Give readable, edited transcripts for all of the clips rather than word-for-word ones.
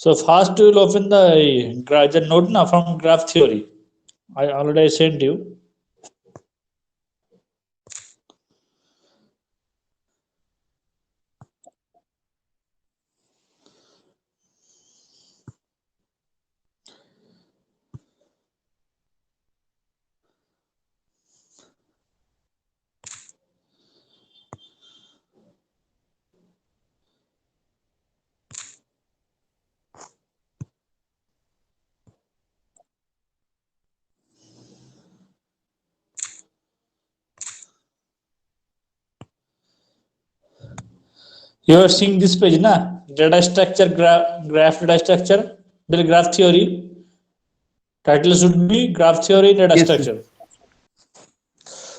So first you will open the note now from graph theory. I already sent you. You are seeing this page, na? Data structure, graph data structure, the graph theory. Title should be graph theory data Yes, sir. structure.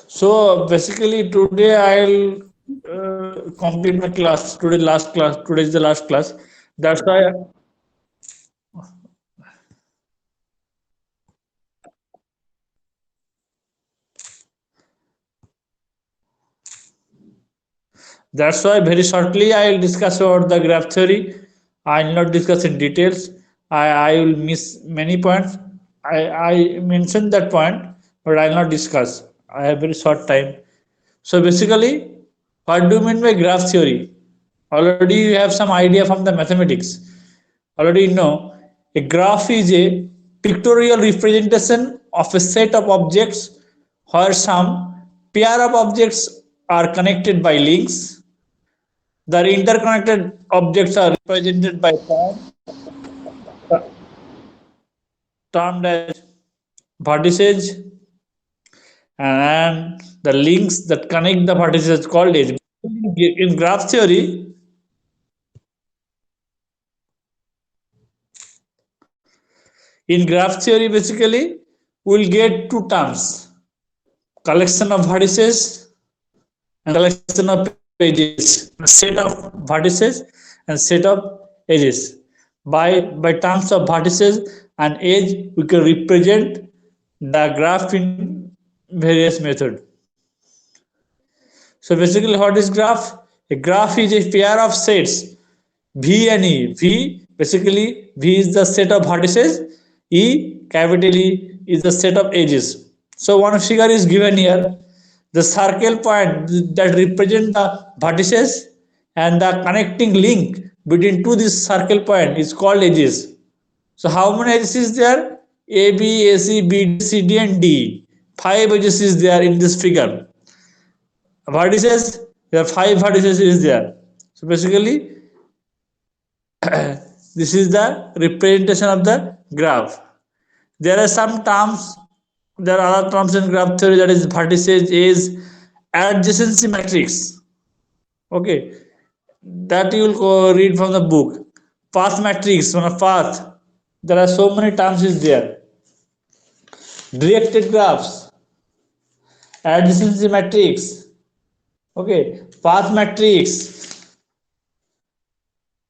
So basically today I'll complete my class. Today last class. Today is the last class. That's why very shortly I'll discuss about the graph theory. I'll not discuss in details. I will miss many points. I mentioned that point, but I'll not discuss. I have very short time. So basically, what do you mean by graph theory? Already you have some idea from the mathematics. Already you know a graph is a pictorial representation of a set of objects where some pair of objects are connected by links. The interconnected objects are represented by termed as vertices, and the links that connect the vertices called edge. In graph theory, basically we'll get two terms: collection of vertices and collection of edges, a set of vertices and set of edges. By terms of vertices and edge, we can represent the graph in various methods. So basically, what is graph? A graph is a pair of sets V and E. V is the set of vertices. Capital E is the set of edges. So one figure is given here. The circle point that represent the vertices and the connecting link between two this circle point is called edges. So how many edges is there? A, B, A, C, B, C, D, and D. 5 edges is there in this figure. Vertices, there are 5 vertices is there. So basically, this is the representation of the graph. There are some terms, there are other terms in graph theory, that is vertices, is adjacency matrix. Okay, that you will read from the book. Path matrix, on a path, there are so many terms is there. Directed graphs, adjacency matrix, okay, path matrix,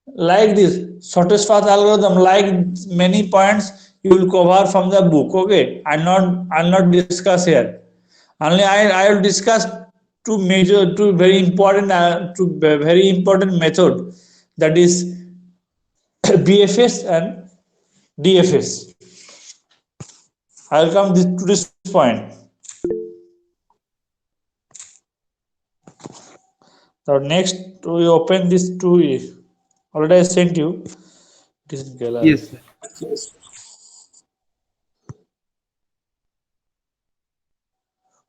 like this shortest path algorithm, like many points you will cover from the book. Okay, I'll not discuss here. Only I will discuss two very important method, that is BFS and DFS. I will come to this point. So next we open this to, already I sent you this gallery. Yes, sir.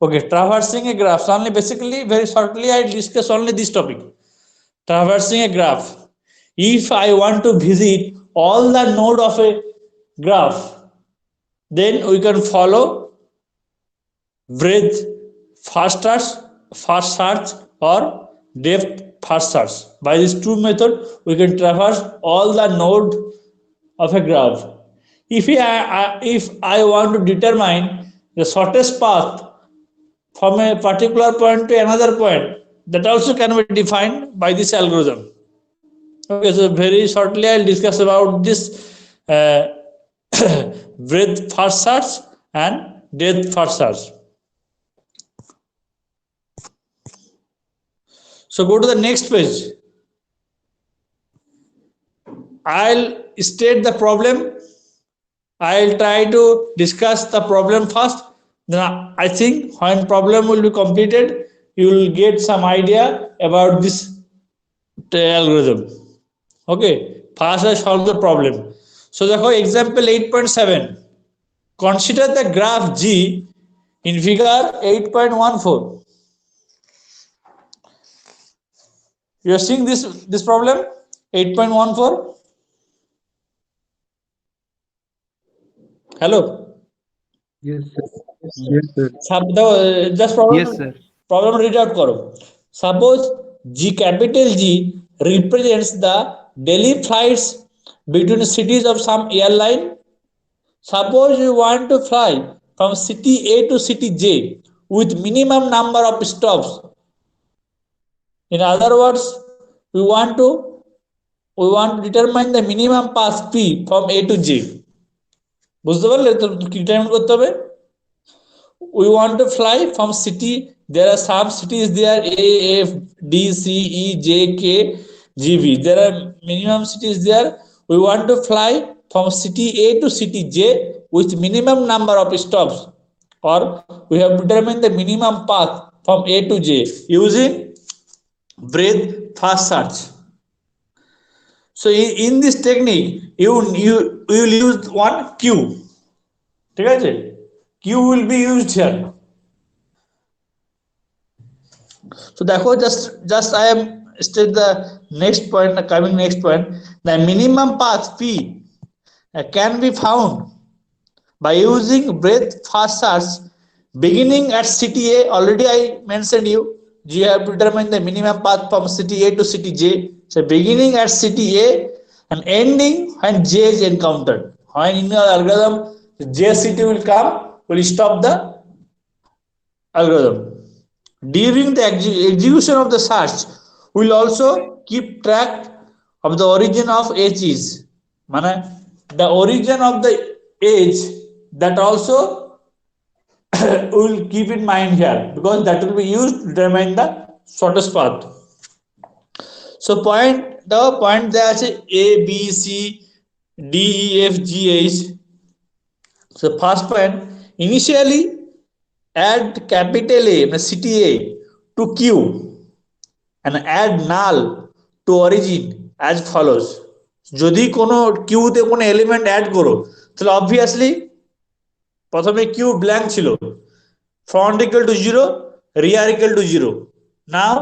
Okay, traversing a graph. Only basically, very shortly, I discuss only this topic. Traversing a graph. If I want to visit all the node of a graph, then we can follow breadth first search, or depth first search. By these two methods, we can traverse all the node of a graph. If I want to determine the shortest path from a particular point to another point, that also can be defined by this algorithm. Okay, so very shortly I'll discuss about this uh, breadth first search and depth first search. So go to the next page. I'll state the problem. I'll try to discuss the problem first. Then I think when problem will be completed, you will get some idea about this algorithm. Okay, first I solve the problem. So देखो example 8.7. Consider the graph G in figure 8.14. You are seeing this problem 8.14. Hello. Yes, sir. Yes, sir. Just Yes, sir. problem read out करो. Suppose G capital G represents the daily flights between cities of some airline. Suppose you want to fly from city A to city J with minimum number of stops. In other words, we want to determine the minimum path P from A to J. বুঝতে পারলে তো কি determine করতে হবে? We want to fly from city. There are some cities there A, F, D, C, E, J, K, G, B. There are minimum cities there. We want to fly from city A to city J with minimum number of stops, or we have determined the minimum path from A to J using breadth first search. So in this technique, you will use one Q. ঠিক আছে? Q will be used here. So therefore, just I am state the next point, the coming next point. The minimum path P can be found by using breadth first search beginning at city A. Already I mentioned you have to determine the minimum path from city A to city J. So beginning at city A and ending when J is encountered. When in your algorithm J city will come, will stop the algorithm. During the execution of the search, we will also keep track of the origin of edges. মানে the origin of the edge, that also we will keep in mind here, because that will be used to determine the shortest path. So the point there is A, B, C, D, E, F, G, H. So first point, initially add capital A, city A to Q and add null to origin as follows. যদি কোনো কিউতে কোনো element add করো তাহলে obviously প্রথমে Q blank ছিল, front equal to 0, rear equal to 0. Now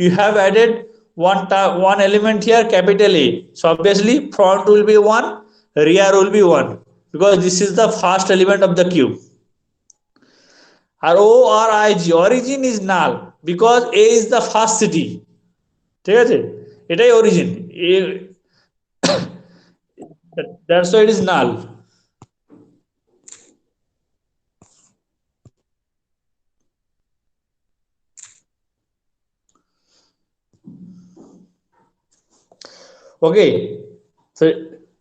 you have added one element here, capital A. So obviously front will be 1, rear will be 1, because this is the first element of the queue. আর O R I G origin is null, because A is the first city. ঠিক আছে, এটাই origin, that's why it is null. Okay,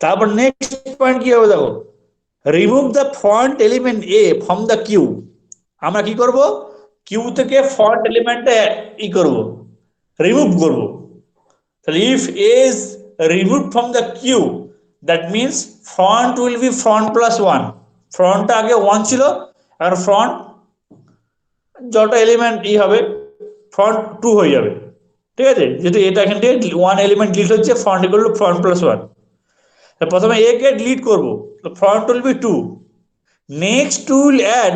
তারপর next point কি হবে দেখো, remove the front element A from the queue. আমরা কি করব, কিউ থেকে ফন্ট এলিমেন্টটা ই করব, রিমুভ করব। তাহলে if A is removed from the queue, that means front will be front plus 1। ফ্রন্টটা আগে 1 ছিল, আর ফ্রন্ট যত এলিমেন্ট ই হবে ফ্রন্ট 2 হয়ে যাবে। ঠিক আছে, যেহেতু এটা এখান থেকে 1 এলিমেন্ট ডিলিট হচ্ছে, front equal to front plus 1। প্রথমে এ কে ডিলিট করব, front will be 2। Next will add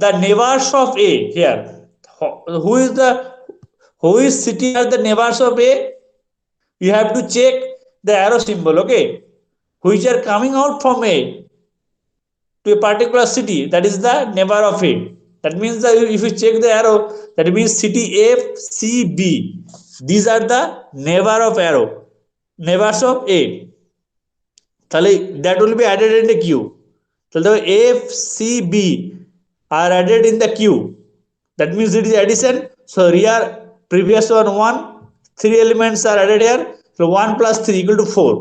the neighbors of A here. Who is sitting at the neighbors of A? You have to check the arrow symbol, okay, which are coming out from A to a particular city, that is the neighbor of A. That means that if you check the arrow, that means city F, C, B, these are the neighbors of A. তাহলে that will be added in the queue. তাহলে F, C, B are added in the queue. That means it is addition. So rear previous one 3 elements are added here. So 1 plus 3 equal to 4.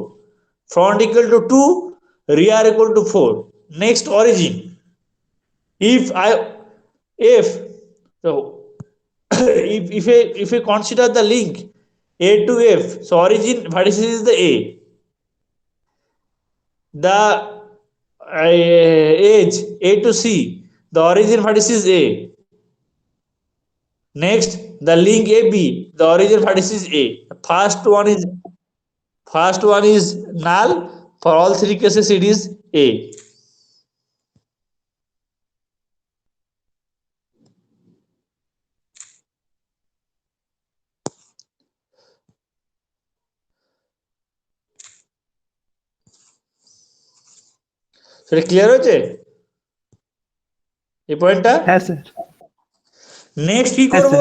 Front equal to 2, rear equal to 4. Next origin. So if we consider the link A to F, so origin vertices is the A. the edge A to C, the origin vertex is A. Next, the link AB, the origin vertex is A. First one is null. For all three cases, it is A. সেটা clear হয়েছে এই পয়েন্টটা? হ্যাঁ sir. Next কি করব?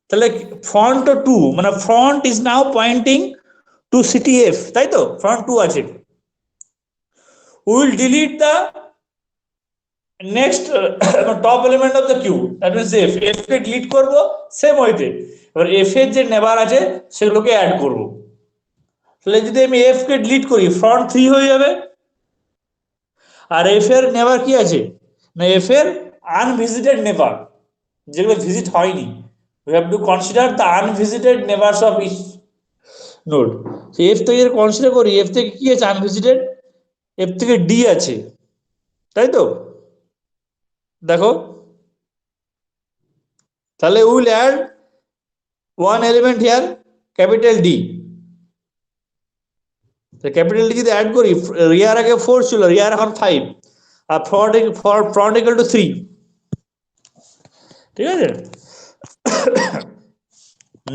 তাহলে front two মানে front is now pointing to সিটি এফ, তাই তো? ফ্রন্ট টু আছে। We will delete the next top element of the queue, that means F. F কে ডিলিট করব সেম ওয়েতে। এবার এফ এর যে নেবার আছে সেগুলোকে অ্যাড করব। তাহলে যদি আমি এফ কে ডিলিট করি, ফ্রন্ট 3 হয়ে যাবে। আর এফ এর নেবার কি আছে না, এফ এর আনভিজিটেড নেবার, যেগুলো ভিজিট হয়নি। we have to consider the unvisited neighbors of each node. so f থেকে কনসিডার করি, f থেকে কি আছে আনভিজিটেড? f থেকে d আছে, তাই তো? দেখো, তাহলে we will add one element here, capital D. তো ক্যাপিটাল ডি যদি অ্যাড করি, রিয়ার আগে 4 ছিল, রিয়ার এখন 5, আর ফ্রন্ট ইকুয়াল টু 3। ঠিক আছে?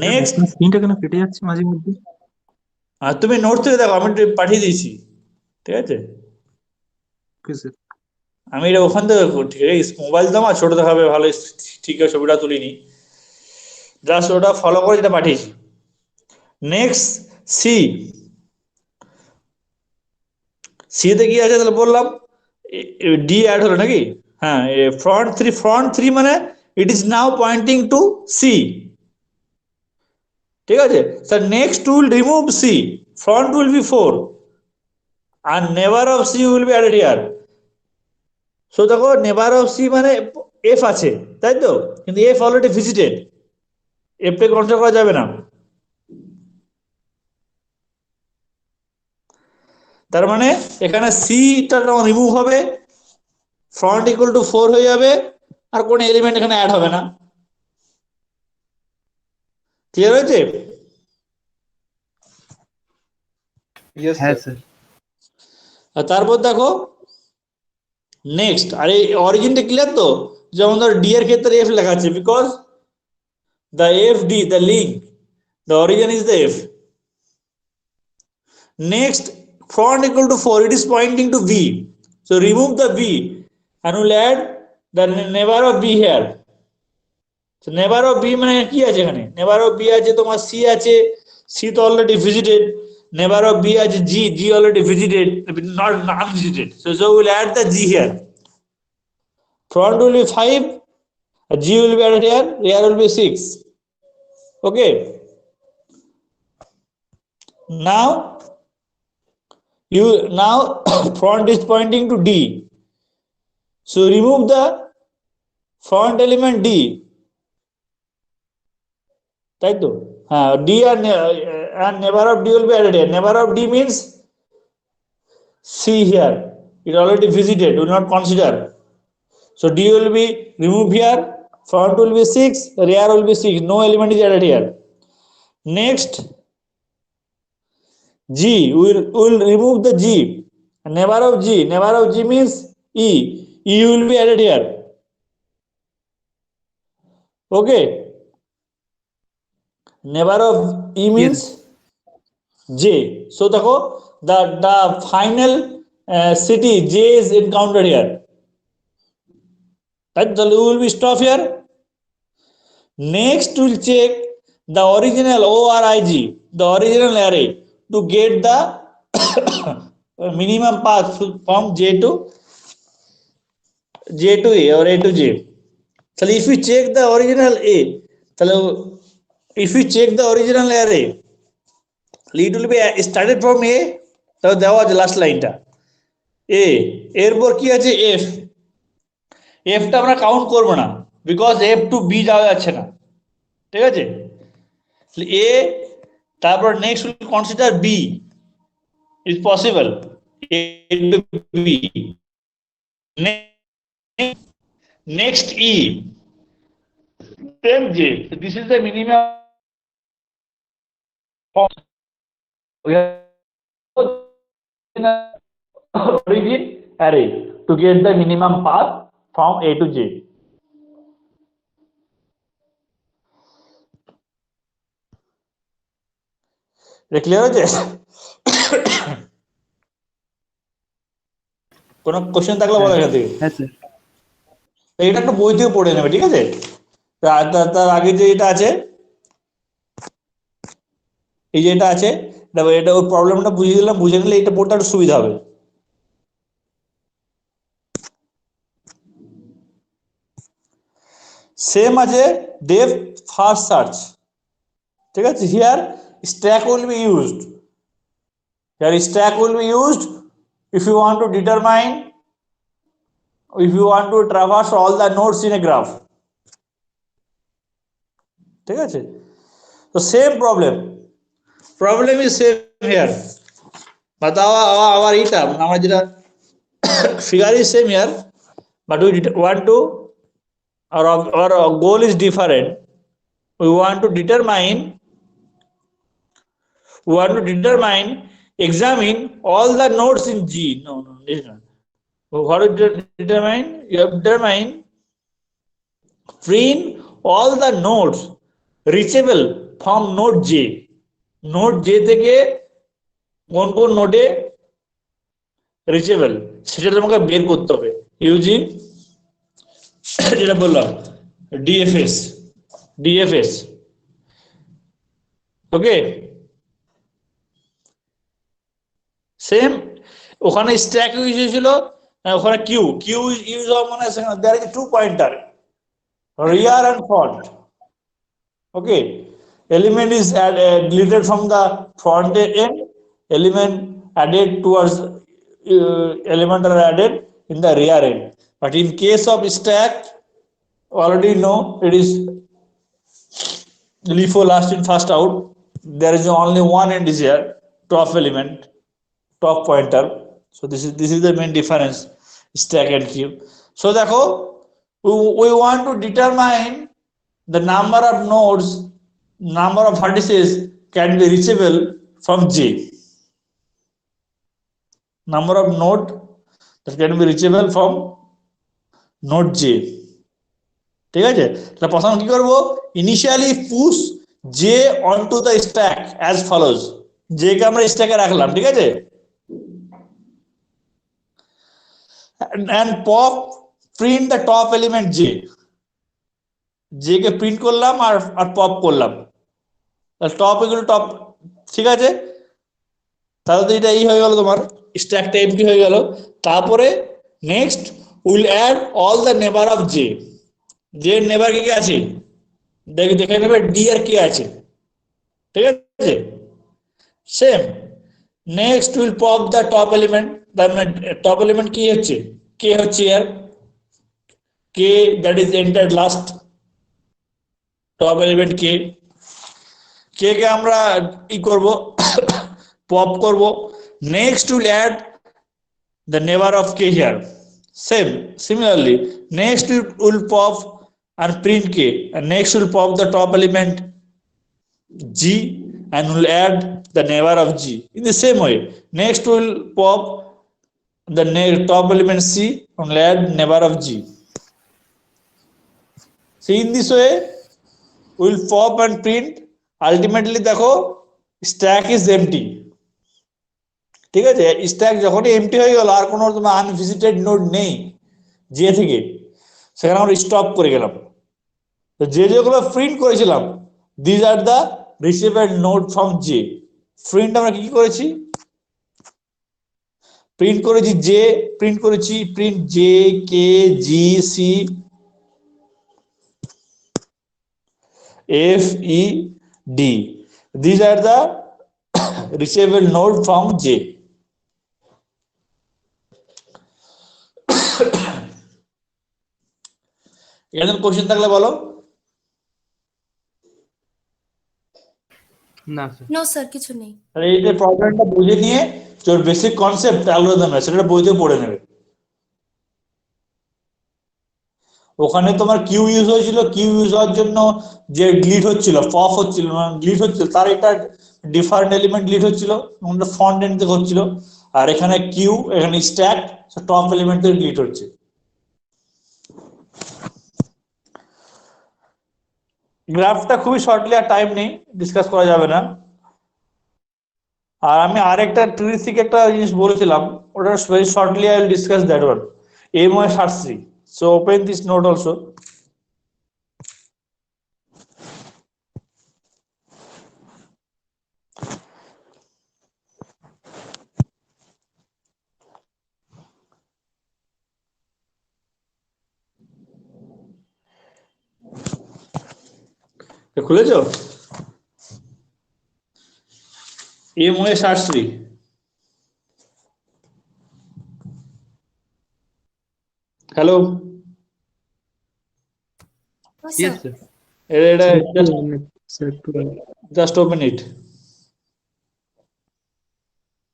নেক্সট, স্ক্রিনটা কেন কেটে যাচ্ছে মাঝে মধ্যে? আর তুমি নোট থেকে দেখো, আমি পাঠিয়ে দিয়েছি। ঠিক আছে? Okay sir. আমি এটা ওখান থেকে, ঠিক আছে, মোবাইল তো আমার ছোট দেখাবে ভালো, ঠিক আছে, ছবিটা তুলিনি, জাস্ট ওটা ফলো করে যেটা পাঠিয়েছি। নেক্সট সি, সি তে কি আছে তাহলে বললাম ডি অ্যাড হলো নাকি? হ্যাঁ, ফ্রন্ট থ্রি মানে it is now pointing to C. ঠিক আছে sir? Next will remove C, front will be 4 আর neighbour of C will be added here. So দেখো, নেভার অফ সি মানে এফ আছে, তাই তো? কিন্তু এফ অলরেডি ভিজিটেড, এফ কে কনসিডার করা যাবে না। তার মানে এখানে সিটা রিমুভ হবে, ফ্রন্ট ইকুয়াল টু 4 হয়ে যাবে, আর কোন এলিমেন্ট এখানে অ্যাড হবে না। ক্লিয়ার হয়েছে? হ্যাঁ স্যার। আর তারপর দেখো নেক্সট, আর এই অরিজিনটা ক্লিয়ার তো? যেমন ধর ডি এর ক্ষেত্রে এফ লেখা আছে, because the F D, the link, the origin is the F. Next, front equal to 4, it is pointing to V. So remove the V and we'll add the neighbor of B here. So neighbor of B মানে কি আছে এখানে? neighbor of B আছে তোমার C আছে, C তো already visited. Neighbor of B আছে G, G already visited, not unvisited. So we'll add the G here. Front will be 5, G will be added here, rear will be 6. Okay. Now front is pointing to D, so remove the front element D, তাই তো? হ্যাঁ, D and neighbor of D will be added here. Neighbor of D means C here, it already visited, will not consider. So D will be removed here, front will be 6, rear will be 6, no element is added here. Next, G, we will remove the G, neighbor of G means E, E will be added here. Okay, neighbor of E means J. So the final city J is encountered here. That we will be stop here. Next, we will check the original ORIG, the original array, to get the minimum path from J to A or A to J. So if we check the original A, if we check the original array, it will be started from A, তাহলে দেওয়া আছে last লাইনটা A, এরপর কি আছে F, Fটা আমরা count করব না, বিকজ F টু B যাওয়া যাচ্ছে না। ঠিক আছে? A, তারপর next will consider B, is possible, A to B. Next E, same J. So this is the minimum. We have origin array to get the minimum path from A to J. Clear হয়েছে? কোনো question থাকলে বলো এখান থেকে। হ্যাঁ sir. এটা একটু বই থেকে পড়ে নেবে, ঠিক আছে? তার আগে যে এটা আছে, এই যে এটা আছে, এটা ওর প্রবলেমটা বুঝিয়ে দিলাম, বুঝে নিলে এটা পড়তে একটু সুবিধা হবে। সেম আছে ডেপ ফার্স্ট সার্চ, ঠিক আছে? Here stack will be used, here stack will be used if you want to determine, if you want to traverse all the nodes in a graph, ঠিক আছে? তো same problem is same here, but hour এটা আমরা যেটা figure is same here, but we want to, our goal is different. We want to determine, examine all the nodes in G. No, this is not. What do you determine? You have to determine, print all the nodes reachable from node J. Node J থেকে কোন কোন নোডে reachable সেটা তোমাকে বের করতে হবে using যেটা বললাম ডিএফএস। ওকে, সেম ওখানে স্ট্যাক ইউজ হয়েছিল, ওখানে কিউ ইউজ হওয়া মানে there is two pointer, rear and front. Okay, element is deleted from the front end, element added towards element are added in the rear end. But in case of stack, already know it is LIFO, last in first out. There is only one end is here, top element, top pointer. So this is the main difference, stack and queue. So দেখো, we want to determine the number of nodes, number of vertices can be reachable from J. Number of node that can be reachable from node J. ঠিক আছে? তাহলে প্রথম কি করব? Initially push J onto the stack as follows. J কে আমরা স্ট্যাকে রাখলাম, ঠিক আছে? And pop print the top element J. J K print করলাম আর পপ করলাম, টপ ইকুয়াল টপ, ঠিক আছে? তাহলে তো এটা এই হয়ে গেল, তোমার স্ট্যাকটা এমটি হয়ে গেল। তারপরে next will add all the neighbour of J. J neighbour কি আছে দেখে নেবে, ডি আর কে আছে, ঠিক আছে? Same next will pop the top element, top element কি হচ্ছে, কে হচ্ছে ইয়ার, কে that is enter last, top element কে কে আমরা ই করব, পপ করব। Next will add the neighbor of k here. Similarly, next will pop and print k, and next will pop the top element G and will add the neighbor of G. In the same way, next will pop the top element C and will add neighbor of G. So in this way, we will pop and print. Ultimately, দেখো stack is empty. ঠিক আছে? Stack যখনই MT হয়ে গেল, আর কোনো তোমার আনভিজিটেড node নেই J থেকে, সেখানে আমরা স্টপ করে গেলাম। তো যেগুলো প্রিন্ট করেছিলাম, these are the received node from J. Print আমরা কি করেছি? প্রিন্ট করেছি জে, প্রিন্ট করেছি print J K G C F E D, these are the received node from J. এখানে কোশ্চেন থাকলে বলো। না স্যার। নো স্যার কিছু নেই। তাহলে এই যে প্রবলেমটা বুঝে নিয়ে তোর বেসিক কনসেপ্ট অ্যালগরিদম সেটা বইতে পড়ে নেবে। ওখানে তোমার কিউ ইউজ হয়েছিল, কিউ ইউজ হওয়ার জন্য যে গ্লিড হচ্ছিল, পপ হচ্ছিল, গ্লিড হচ্ছিল, তার এটা ডিফারেন্ট এলিমেন্ট গ্লিড হচ্ছিল, ফ্রন্ট এন্ড থেকে হচ্ছিল। আর এখানে কিউ, এখানে স্ট্যাক, টপ এলিমেন্ট থেকে গ্লিড হচ্ছে। গ্রাফটা খুবই শর্টলি, আর টাইম নেই, ডিসকাস করা যাবে না। আর আমি আরেকটা ট্রি থেকে একটা জিনিস বলেছিলাম, ওটা very shortly I will discuss that one, MOS search. So open this note also. খুলেছো? MOS search. Hello, Yes, sir. just open it.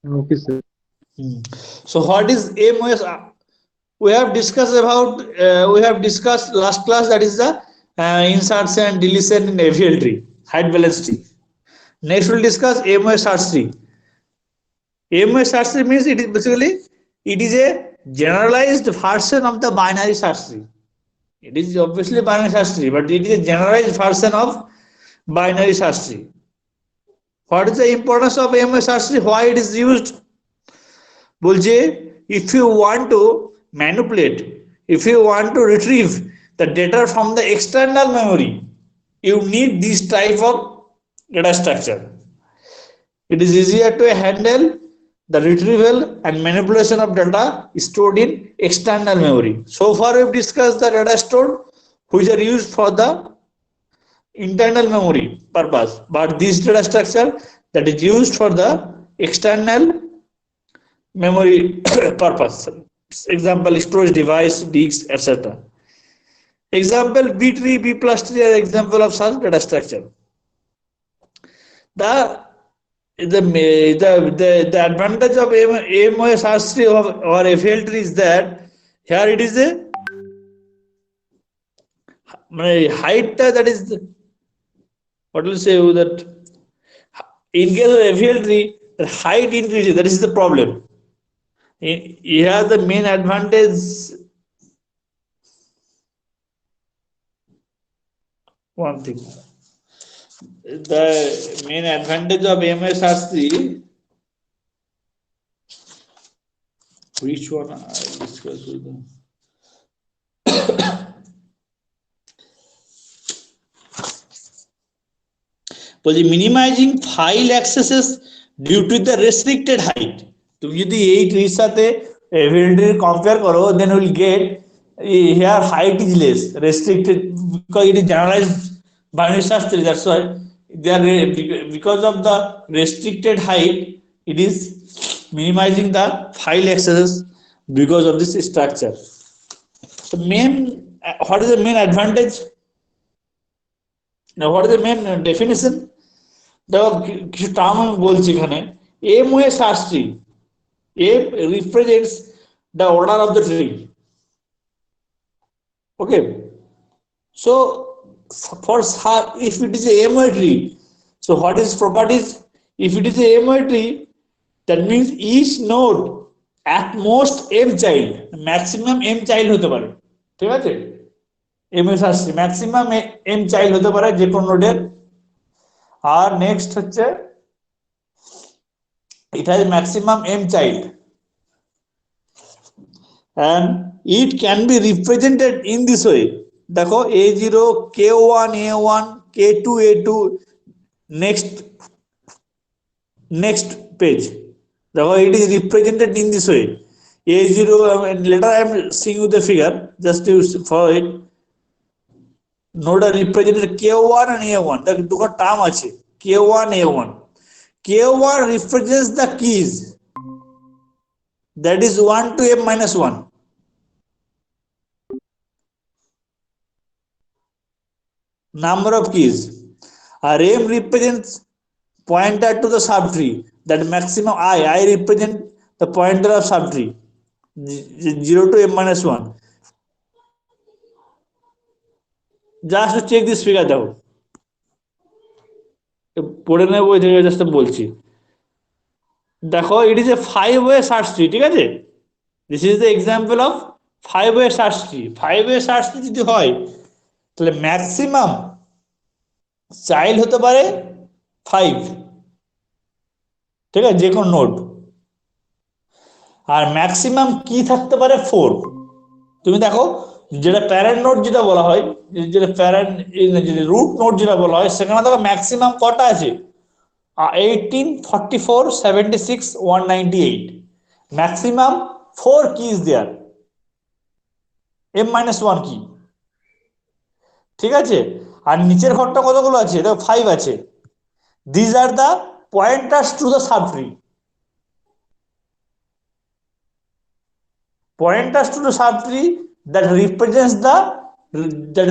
Okay, sir. So what is AMOS? We have discussed about, we have discussed last class, that is the insertion and deletion in AVL tree, height balance tree. Next we'll discuss AMOS search tree. AMOS search tree means it is basically, it is a generalized version of the binary search tree. It is obviously binary search tree, but it is a generalized version of binary search tree. What is the importance of AMOS search tree? Why it is used? বলছে if you want to manipulate, if you want to retrieve the data from the external memory, you need this type of data structure. It is easier to handle the retrieval and manipulation of data stored in external memory. So far we have discussed the data stored which are used for the internal memory purpose, but this data structure that is used for the external memory purpose, example storage device, disks, etc. Example B tree, B plus tree are example of such data structure. The advantage of AMOS search tree or FL tree is that here it is a height, that is what will say that in case of FL tree the height increases, that is the problem. Here the main advantage, one thing, the main advantage of AMOS search tree, which one I discuss with them. Minimising file accesses due to the restricted height. তুমি যদি এই ট্রির সাথে AVLT compare করো, then will get here height is less restricted because it is generalized binary search tree. That's why they are, because of the restricted height, it is minimizing the file accesses because of this structure. So main, what is the main advantage? Now what is the main definition? দেখো কিছু term আমি বলছি এখানে। MoS search tree, M represents the order of the tree. Okay, so for if it is a MOA tree, so what is properties? If it is a MOA tree, that means each node at most m child, maximum m child হতে পারে, ঠিক আছে? MOA search tree maximum m child হতে পারে যে কোন নোডের। আর next হচ্ছে it has maximum m child and it can be represented in this way. দেখো A0 K1 A1 K2 A2, next page, দেখো it is represented in this way. A0, later I am seeing you the figure, just to follow it. Node are represented K1 and A1, দেখো দুটো term আছে K1 A1. K1 represents the keys, that is 1 to m minus 1. Number of keys. R M represents pointer to the subtree, that maximum I represent the pointer of subtree 0 to m minus 1. Just to check this figure দেখো পড়ে নেব ওই জায়গায় just বলছি দেখো it is a 5-way search tree ঠিক আছে this is the example of 5-way search tree 5-way search tree যদি হয় তাহলে ম্যাক্সিমাম চাইল্ড হতে পারে 5 ঠিক আছে যে কোন নোড আর ম্যাক্সিমাম কি থাকতে পারে 4 তুমি দেখো যেটা প্যারেন্ট নোড যেটা বলা হয় যেটা প্যারেন্ট রুট নোড যেটা বলা হয় সেখানে দেখো ম্যাক্সিমাম কটা আছে 18 44 76 198 ম্যাক্সিমাম 4 keys there m-1 কি ঠিক আছে আর নিচের ঘরটা কতগুলো আছে দেখো 5 আছে these are the pointers to the subtree pointers to the subtree that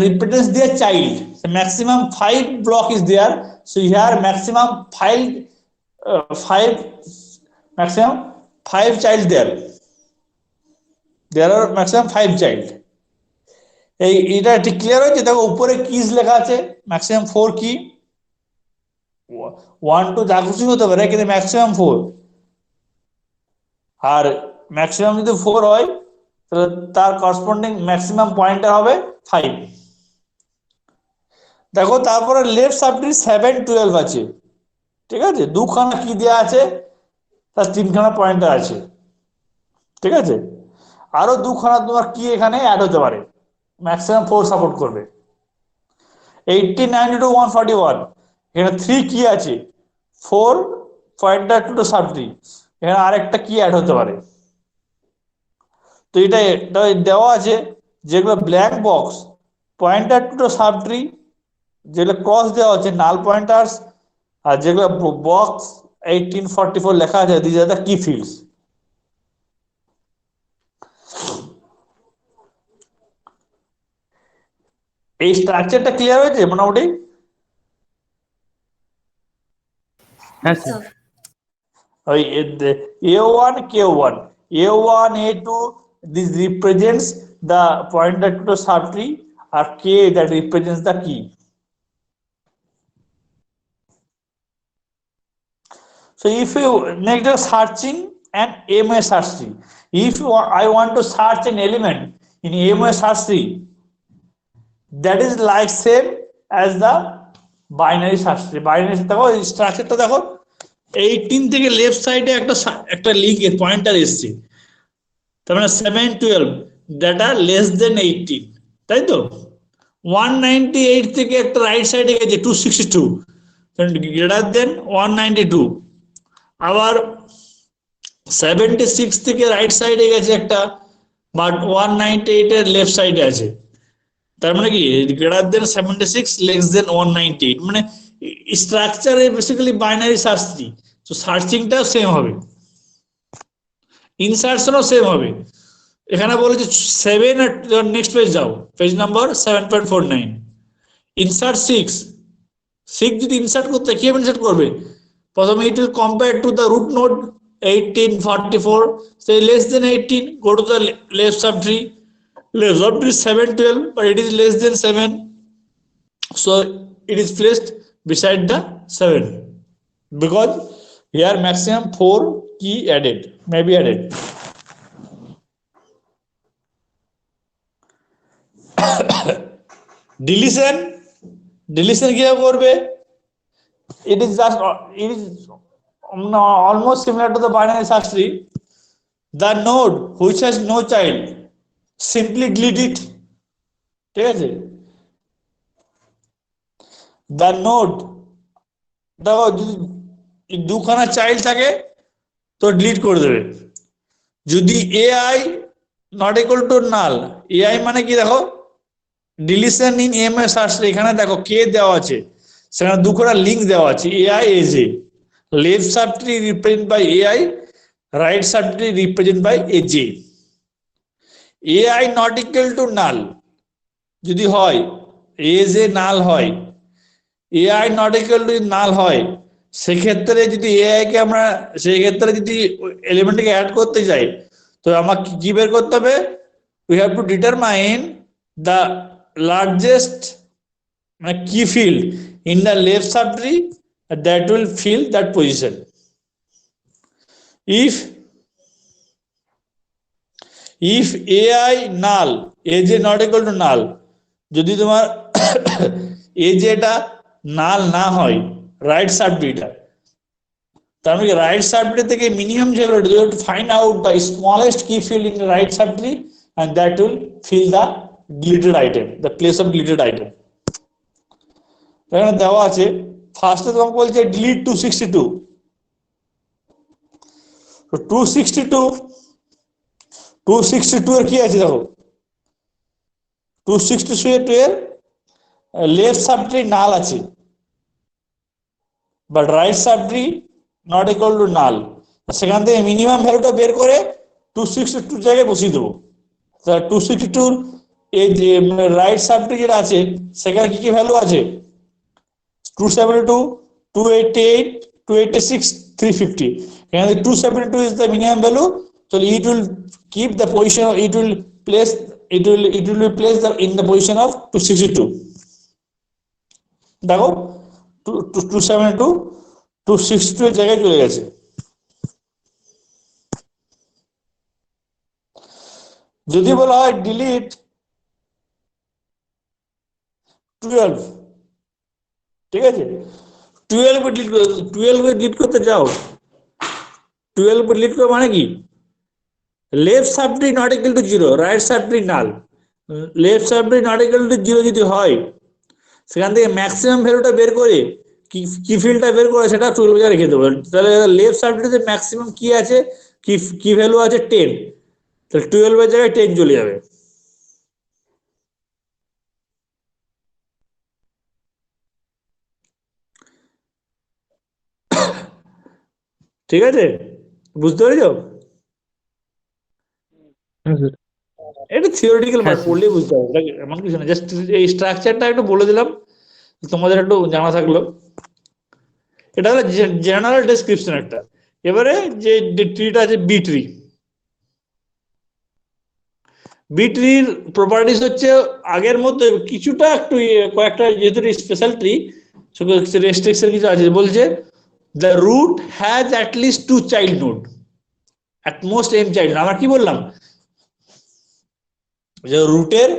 represents their child. So maximum 5 block is there. So here maximum 5 child there. There are maximum 5 child. এটা ঠিক ক্লিয়ার হয়েছে দেখো উপরে কিজ লেখা আছে maximum 4 কি 1 2 যা খুশি হতে পারে কিন্তু ম্যাক্সিমাম 4 আর ম্যাক্সিমাম যদি 4 হয় তাহলে তার করসপন্ডিং ম্যাক্সিমাম পয়েন্টার হবে 5 দেখো তারপরে লেফট সাবট্রি 7 12 আছে ঠিক আছে দুখানা কি দেয়া আছে তার তিনখানা পয়েন্টার আছে ঠিক আছে আরো দুখানা তোমার কি এখানে অ্যাড হতে পারে ম্যাক্সিমাম 4 সাপোর্ট করবে 80 92 141 এখানে 3 কি আছে 4 পয়েন্টার টু দ্য সাবট্রি এখানে আরেকটা কি অ্যাড হতে পারে তো এটা দেওয়া আছে যেগুলো black box pointer to the subtree যেগুলো ক্রস দেওয়া আছে নাল পয়েন্টার্স আর যেগুলো বক্স 1844 লেখা আছে দিস আর দ্য কি ফিল্ডস এই স্ট্রাকচারটা ক্লিয়ার হয়েছে মোটামুটি হ্যাঁ স্যার ওই A1 K1 A1 A2 this represents the pointer to the subtree or K that represents the key. So if you make the searching and AMA search tree, if I want to search an element in AMA search tree, that is like same as the binary search tree. Binary দেখো স্ট্রাকচারটা দেখো 18 থেকে left সাইডে একটা link pointer এসছে তার মানে 7 12 data less than 18 তাই তো 198 থেকে একটা রাইট সাইডে গেছে 262 গ্রেটার দেন 192 আবার 76 থেকে রাইট সাইডে গেছে একটা বাট 198 এর লেফট সাইডে আছে তার মানে কি গ্রেটার দেন 76 লেস দেন 198 মানে structure basically binary search tree তো সার্চিংটাও সেম হবে ইনসার্শনও সেম হবে এখানে বলেছে 7 আর নেক্সট পেজ যাও পেজ নাম্বার 7.49 ইনসার্ট 6 যদি ইনসার্ট করতে কি ইনসার্ট করবে প্রথমে it will compare to the root node 1844 say less than 18 go to the left subtree 712 but it is less than 7 so it is placed beside the 7 because here maximum 4 key added may be added deletion কিভাবে করবে it is almost similar to the binary search tree the node which has no child simply delete it ঠিক আছে the node দেখো যদি দুখানা child থাকে তো delete করে দেবে যদি ai not equal to null ai মানে কি দেখো ডিলিশন ইন এমএস আসলে এখানে দেখো কে দেওয়া আছে সেখানে দুখানা লিংক দেওয়া আছে ai aj left subtree represented by ai right subtree represented by aj ai not equal to null যদি হয় aj null হয় ai not equal to null হয় সেক্ষেত্রে যদি এআই কে আমরা সেই ক্ষেত্রে যদি এলিমেন্টকে অ্যাড করতে চাই, তো আমাকে কি বের করতে হবে? We have to determine the largest key field in the left subtree that will fill that position. If AI null, AJ not equal to null, যদি তোমার AJ টা null না হয় রাইট সাবট্রিটা, তার মানে রাইট সাবট্রি থেকে মিনিমাম যে ভ্যালুটা, you have to find out the smallest key field in the right subtree and that will fill the deleted item, the place of deleted item. এখানে দেওয়া আছে ফার্স্টে তোমাকে বলছে ডিলিট 262, তো 262 এর কি আছে দেখো, 262 এর লেফট সাবট্রি নাল আছে but right subtree not equal to নাল, সেখান থেকে মিনিমাম ভ্যালুটা বের করে 262 জায়গায় বসিয়ে দেবো। 262 এই যে রাইট সাবট্রি যেটা আছে সেখানে কি কি ভ্যালু আছে? 272, 288, 286, 350. And the 272 is the minimum value, so it will keep the position. It will be placed in the position of 262. দেখো 272 262 এর জায়গায় চলে গেছে। যদি বলা হয় ডিলিট 12, ঠিক আছে, 12 ডিলিট করতে যাও, 12 ডিলিট করো মানে কি? Left subtree not equal to 0, right subtree null. Left subtree not equal to 0 যদি হয়, সেখান থেকে ম্যাক্সিমাম ভ্যালুটা বের করে কি ফিল্ডটা বের করে সেটা 12 এ রেখে দেবো। তাহলে লেফট সাবট্রিতে ম্যাক্সিমাম কি আছে, কি ভ্যালু আছে 10, তাহলে 12 এর জায়গায় 10 চলে যাবে। ঠিক আছে, বুঝতে পেরেছো? এটা থিওরিটিক্যাল মানে পড়লে বুঝতে হবে, এটা এমন কিছু না, জাস্ট এই স্ট্রাকচারটা একটু বলে দিলাম, তোমাদের একটু জানা থাকলো। এটা হলো জেনারেল ডেসক্রিপশন একটা। এবারে যে ট্রিটা আছে বি ট্রি, বি ট্রির প্রপার্টিস হচ্ছে আগের মধ্যে কিছুটা একটু কয়েকটা, যেহেতু স্পেশাল ট্রি রেস্ট্রিকশন কিছু আছে। বলছে the root has at least 2 child node, at most m child. আমরা কি বললাম যে রুটের,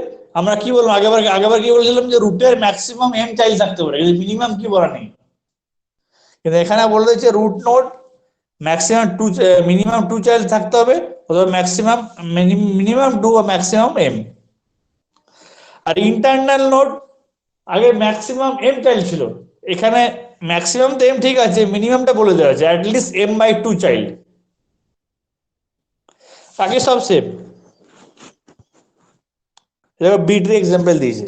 আমরা কি বললাম আগেবার কি বলেছিলাম যে রুটের ম্যাক্সিমাম m চাইল্ড থাকতে পারে, মিনিমাম কি বলা নেই। কিন্তু এখানে বলে দিচ্ছে root node maximum minimum 2 child থাকতে হবে, অথবা মিনিমাম 2 বা ম্যাক্সিমাম m। আর ইন্টারনাল নোড আগে ম্যাক্সিমাম m চাইল্ড ছিল, এখানে ম্যাক্সিমাম তো m ঠিক আছে, মিনিমামটা বলে দেওয়া আছে অ্যাট লিস্ট m/2 চাইল্ড, বাকি সব সেম। দেখো বি ট্রি এক্সাম্পল দিয়েছে,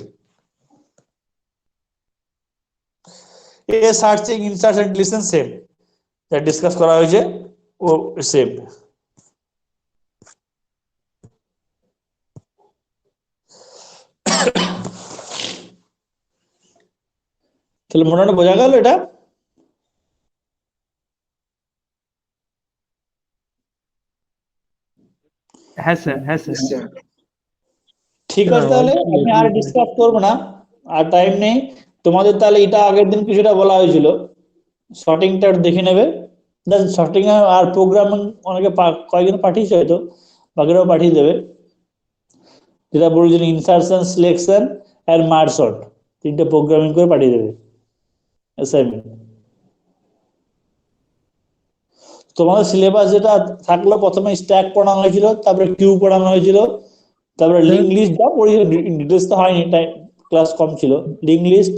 এ সার্চিং ইনসার্শন ডিলিশন সেম, যা ডিসকাস করা হয়েছে ও সেম। তাহলে মোটামুটি বোঝা গেল এটা। হ্যাঁ স্যার, হ্যাঁ স্যার। ঠিক আছে, তাহলে আমি আর ডিসকাস করবো না, আর টাইম নেই তোমাদের। তাহলে এটা আগের দিন কিছুটা বলা হয়েছিল, শর্টিংটা দেখে নেবে। শর্টিং আর প্রোগ্রামিং অনেকে কয়েকজন পাঠিয়েছে, হয়তো বাকিরাও পাঠিয়ে দেবে। যেটা বলছেন ইনসার্শন, সিলেকশন আর মার্জ সর্ট, 3টে প্রোগ্রামিং করে পাঠিয়ে দেবে অ্যাসাইনমেন্ট। তোমাদের সিলেবাস যেটা থাকলো, প্রথমে স্ট্যাক পড়ানো হয়েছিল, তারপরে কিউ পড়ানো হয়েছিল, তারপরে লিঙ্ক লিস্ট, যা পড়ি ডিটেলস তো হয়নি, ক্লাস কম ছিল। লিঙ্ক লিস্ট,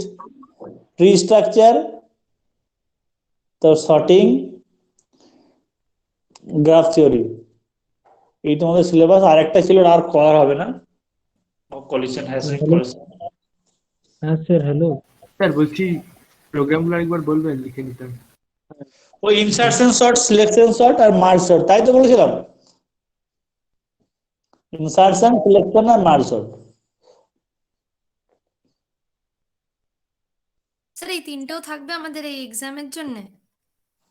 ট্রি স্ট্রাকচার, তারপর সর্টিং, গ্রাফ থিওরি, এই তোমাদের সিলেবাস। আর একটা ছিল, আর করা হবে না, কলিশন হ্যাশিং। হ্যাঁ স্যার, হ্যালো স্যার বলছি প্রোগ্রামগুলো একবার বলবেন, লিখে নিতাম। ওই ইনসার্শন সর্ট, সিলেকশন সর্ট আর মার্জ সর্ট, তাই তো বলেছিলাম। ইনসার্শন, সিলেকশন আর মার্জ সর্ট। স্যার এই তিনটেও থাকবে আমাদের এই এক্সামের জন্য?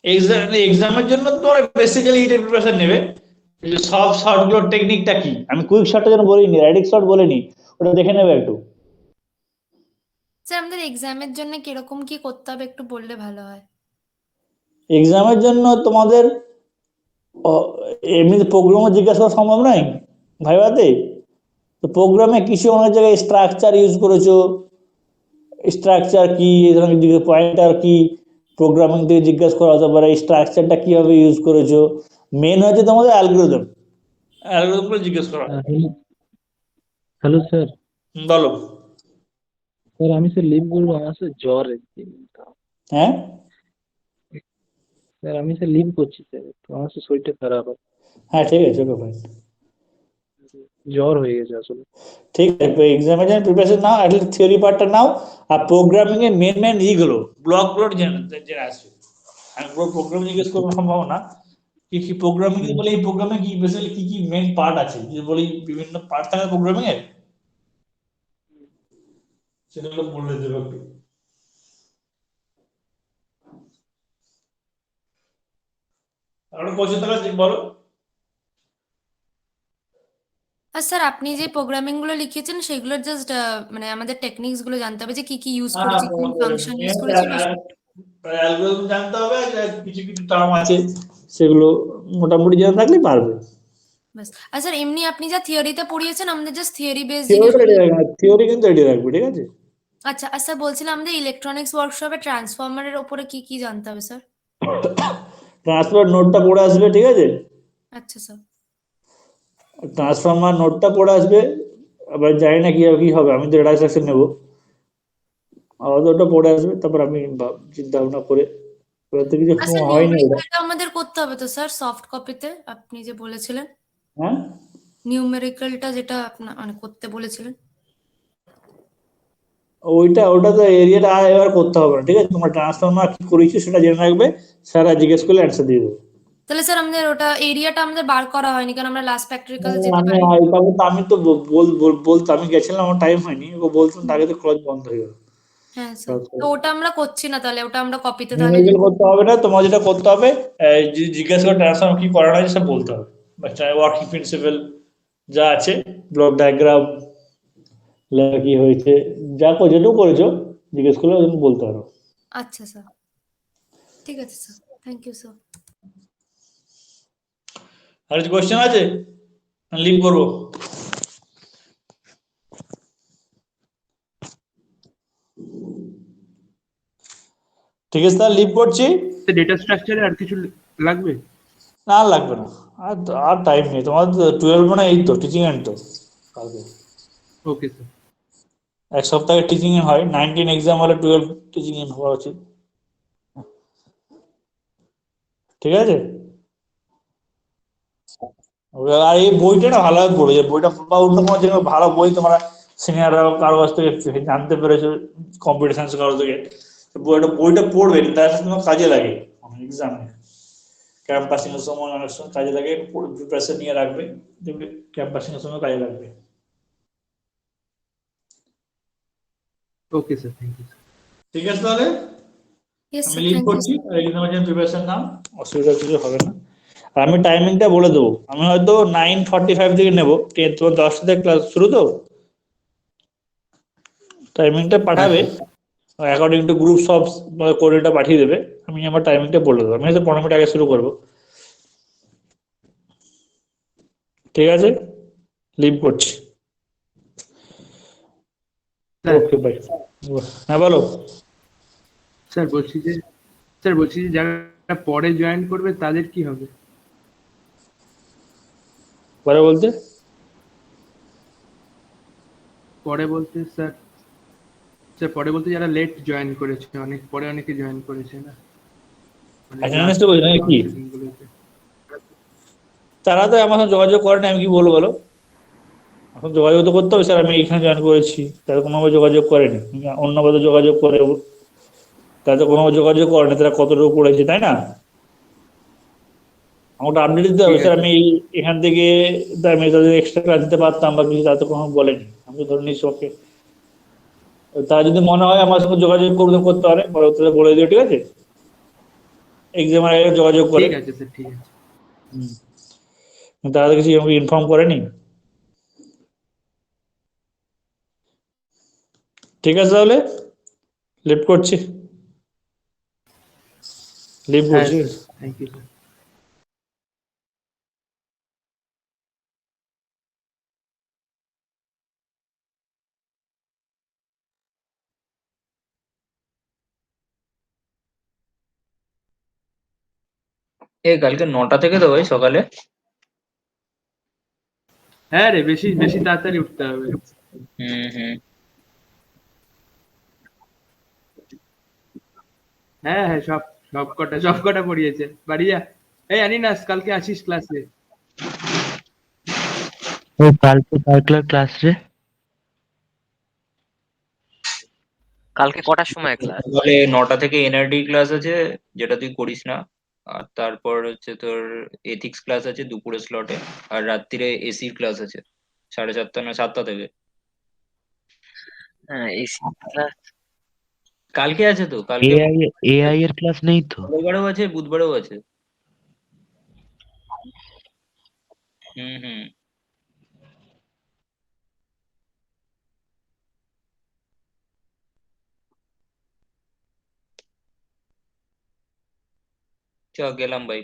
এক্সামের জন্য তোমরা বেসিক্যালি এটা প্রিপারেশন নেবে যে সব শর্টগুলোর টেকনিকটা কি। আমি কুইক শর্টের জন্য বলিনি, রাইডিং শর্ট বলিনি, ওটা দেখে নেবে একটু। স্যার আমাদের এক্সামের জন্য কিরকম কি করতে হবে একটু বললে ভালো হয়। এক্সামের জন্য তোমাদের এমনি প্রোগ্রামও জিজ্ঞাসা করা সম্ভব নয় ভাইবাতে। তো প্রোগ্রামে কিছু অনেক জায়গায় স্ট্রাকচার ইউজ করেছো, স্ট্রাকচার কি, পয়েন্টার কি, প্রোগ্রামিং থেকে জিজ্ঞাসা করা হতে পারে স্ট্রাকচারটা কিভাবে ইউজ করেছো। মেন হচ্ছে তোমাদের অ্যালগরিদম, অ্যালগরিদম করে জিজ্ঞেস করা। Hello sir. বলো। স্যার আমি স্যার লিভ করবো, আমার স্যার জ্বর এসেছে। হ্যাঁ স্যার আমি স্যার লিভ করছি স্যার, একটু আমার স্যার শরীরটা খারাপ আছে, হ্যাঁ ঠিক আছে, ওকে ফাইন, জ্বর হয়ে গেছে আসলে। ঠিক আছে। এক্সামের জন্য প্রিপারেশন নাও, অ্যাটলিস্ট থিওরি পার্টটা নাও, আর প্রোগ্রামিং এর মেন মেন ইগুলো ব্লকগুলো জেনে আসবে। আমি পুরো প্রোগ্রাম জিজ্ঞেস করবো সম্ভব না, কি কি প্রোগ্রামিং বলে, এই প্রোগ্রামে কি বেসিক্যালি কি কি মেন পার্ট আছে, যে বলি বিভিন্ন পার্ট থাকে প্রোগ্রামিং এর, সেগুলো বলে দেবে একটু। আর কোশ্চেন তাহলে বলো। আর স্যার আপনি যে প্রোগ্রামিং গুলো লিখেছেন সেগুলোর জাস্ট মানে আমাদের টেকনিক্স গুলো জানতে হবে যে কি কি ইউজ করেছি, কোন ফাংশন ইউজ করেছি বা অ্যালগরিদম জানতে হবে, যে কিছু কিছু টার্ম আছে সেগুলো মোটামুটি জানা থাকলে পারবে। ব্যাস। আর স্যার এমনি আপনি যা থিওরিতে পড়িয়েছেন আমাদের জাস্ট থিওরি বেস থিওরিটা জিনিসগুলো। রেডি রাখবে, থিওরি কিন্তু রেডি রাখবে, ঠিক আছে। আচ্ছা আর স্যার বলছিলাম আমাদের ইলেকট্রনিক্স ওয়ার্কশপে ট্রান্সফরমারের ওপরে কি কি জানতে হবে স্যার? ট্রান্সফার নোটটা পড়ে আসবে, ঠিক আছে। আচ্ছা স্যার। ট্রান্সফরমার নোটটা পড়ে আসবে, আবার জানি না কিভাবে কি হবে, আমি তো ডেটা স্ট্রাকচার নেবো, আবার ওটা পড়ে আসবে, তারপর আমি চিন্তা ভাবনা করে, ওটা তো কিছু আর স্যার হয়নি ওটা। নিউমেরিক্যালটা আমাদের করতে হবে তো স্যার সফট কপিতে আপনি যে বলেছিলেন, হ্যাঁ নিউমেরিক্যালটা যেটা আপনার মানে করতে বলেছিলেন। ওটা তো এরিয়াটা এবার করতে হবে না, ঠিক আছে। তোমার ট্রান্সফরমার কি করেছি সেটা জেনে রাখবে, স্যার জিজ্ঞেস করলে অ্যান্সার দিয়ে দেবে। তাহলে স্যার আমাদের ওটা এরিয়াটা আমাদের বার করা হয়নি কারণ আমরা লাস্ট প্র্যাকটিক্যাল যেতে আমি পারি। তবে তো আমি তো বলতো, আমি গেছিলাম, আমার টাইম হয়নি, ও বলতাম তাকে তো ক্লাস বন্ধ হয়ে গেল। হ্যাঁ স্যার, তো ওটা আমরা করছি না, তাহলে ওটা আমরা কপিতে তাহলে নিউমেরিক্যাল করতে হবে না, তোমার যেটা করতে হবে জিজ্ঞাসা করে ট্রান্সফর্ম কি করানো আছে সব বলতে হবে, ওয়ার্কিং প্রিন্সিপাল যা আছে, ব্লক ডায়াগ্রাম কি হয়েছে, যা যেটুকু করেছো জিজ্ঞেস করলে ওই জন্য বলতে পারো। আচ্ছা স্যার, ঠিক আছে স্যার, থ্যাংক ইউ স্যার। আর কিছু কোশ্চেন আছে? লিভ করবো। ঠিক আছে, তাহলে লিভ করছি। ডেটা স্ট্রাকচারে আর কিছু লাগবে? না আর লাগবে না, আর টাইম নেই, তোমার 12 মানে এই তো টিচিং এন্ড তো কালকে ওকে স্যার। এক সপ্তাহে টিচিং এ হয়, 19 এক্সাম হলে 12 টিচিং এ হওয়া উচিত, ঠিক আছে। আর এই বইটা না ভালোভাবে পড়ো, যে বইটা বা অন্য কোনো যে ভালো বই তোমরা সিনিয়ররা কারো কাছ থেকে জানতে পেরেছো, কম্পিটিশন কারো থেকে, বইটা পড়বে, তার সাথে তোমার কাজে লাগে এক্সামে, ক্যাম্পাসিং এর সময় অনেক সময় কাজে লাগে, প্রিপারেশন নিয়ে রাখবে, দেখবে ক্যাম্পাসিং এর সময় কাজে লাগবে। Okay sir, thank you. ঠিক আছে, তাহলে ইয়েস আমি স্যার, লিভ থ্যাংক ইউ করছি, স্যার। আর এক্সামের জন্য প্রিপারেশন নাও, অসুবিধা কিছু হবে না। আর আমি টাইমিংটা বলে দেবো, আমি হয়তো 9:45 থেকে নেবো, তোমার 10টা থেকে ক্লাস শুরু, তো টাইমিংটা পাঠাবে অ্যাকর্ডিং টু গ্রুপ সব কোডটা পাঠিয়ে দেবে, আমি আমার টাইমিংটা বলে দেবো, আমি হয়তো 15 মিনিট আগে শুরু করবো, ঠিক আছে। লিভ করছি, স্যার ওকে বাই। হ্যাঁ বলো। স্যার বলছি যে যারা পরে জয়েন করবে তাদের কি হবে? পরে বলতে পরে বলতে স্যার পরে বলতে যারা লেট জয়েন করেছে, অনেক পরে অনেকে জয়েন করেছে না, মানে অ্যাটেন্ডেন্সটা বলছি নাকি কি, সেশনগুলোতে। তারা তো আমার সাথে যোগাযোগ করেনি, আমি কি বলবো বলো, এখন যোগাযোগ তো করতে হবে, স্যার আমি এখানে জয়েন করেছি, তারা কোনোভাবে যোগাযোগ করেনি, অন্যভাবে যোগাযোগ করে, তারা তো কোনোভাবে যোগাযোগ করেনি, তারা কতটুকু পড়েছে, তাই না। আমাকে আপডেট দিতে হবে, ঠিক স্যার আছে। আমি এখান থেকে আমি তাদের এক্সট্রা ক্লাস দিতে পারতাম বা কিছু, তারা তো কোনো বলেনি, আমি তো ধরে নিচ্ছি ওকে। তারা যদি মনে হয় আমার সঙ্গে যোগাযোগ করতে পারে, তাদের বলে দিও, ঠিক আছে। এক্সামের আগে যোগাযোগ করে। ঠিক আছে স্যার, ঠিক আছে। তারা তো কিছু আমাকে ইনফর্ম করেনি। ঠিক আছে, তাহলে লিভ করছি, লিভ হ্যাঁ করছি। Sir, thank you sir. কালকে 9টা থেকে তো ভাই সকালে? হ্যাঁ রে, বেশি বেশি তাড়াতাড়ি উঠতে হবে। হুম হুম। হ্যাঁ হ্যাঁ, সব কটা পড়িয়েছে। বাড়ি যা। এই আনিনাস, কালকে আসিস ক্লাসে। ও কালকে কার ক্লাস রে? কালকে কটার সময় ক্লাস? সকালে 9টা থেকে এনআরডি ক্লাস আছে, যেটা তুই করিস না। আর তারপর হচ্ছে তোর এথিক্স ক্লাস আছে দুপুরে স্লটে। আর রাত্রিরে এসির ক্লাস আছে 4:30 না 7টা থেকে। হ্যাঁ, এসি ক্লাস। কালকে আছে তো, কালকে এআই এআই এর ক্লাস নেই তো? মঙ্গলবারেও আছে, বুধবারেও আছে। হুম হুম। চ গেলাম ভাই।